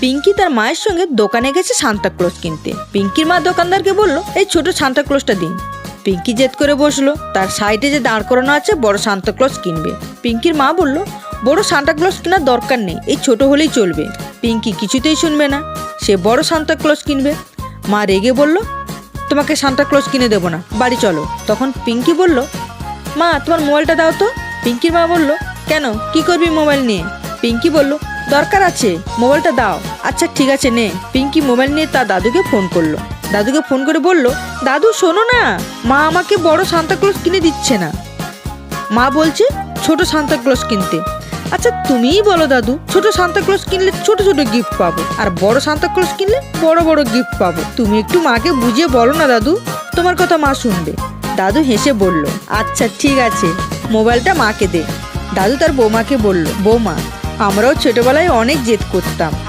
পিঙ্কি তার মায়ের সঙ্গে দোকানে গেছে সান্তাক্লজ কিনতে। পিঙ্কির মা দোকানদারকে বলল, এই ছোট সান্তাক্লজটা দিন। পিঙ্কি জেদ করে বসলো, তার সাইডে যে দাঁড় করানো আছে বড় সান্তাক্লজ কিনবে। পিঙ্কির মা বলল, বড় সান্তাক্লজ কেনার দরকার নেই, এই ছোট হলেই চলবে। পিঙ্কি কিছুতেই শুনবে না, সে বড় সান্তাক্লজ কিনবে। মা রেগে বলল, তোমাকে সান্তাক্লজ কিনে দেবো না, বাড়ি চলো। তখন পিঙ্কি বলল, মা তোমার মোবাইলটা দাও তো। পিঙ্কির মা বলল, কেন, কি করবি মোবাইল নিয়ে? পিঙ্কি বলল, দরকার আছে, মোবাইলটা দাও। আচ্ছা ঠিক আছে নে। পিঙ্কি মোবাইল নিয়ে তার দাদুকে ফোন করলো। দাদুকে ফোন করে বলল, দাদু শোনো না, মা আমাকে বড় সান্তাক্লজ কিনে দিচ্ছে না, মা বলছে ছোট সান্তাক্লজ কিনতে। আচ্ছা তুমিই বলো দাদু, ছোট সান্তাক্লজ কিনলে ছোট ছোট গিফট পাবো, আর বড় সান্তাক্লজ কিনলে বড় বড় গিফট পাবো। তুমি একটু মাকে বুঝিয়ে বলো না দাদু, তোমার কথা মা শুনবে। দাদু হেসে বলল, আচ্ছা ঠিক আছে, মোবাইলটা মাকে দে। দাদু তার বৌমাকে বলল, বৌমা, আমরাও ছোটবেলায় অনেক জেদ করতাম,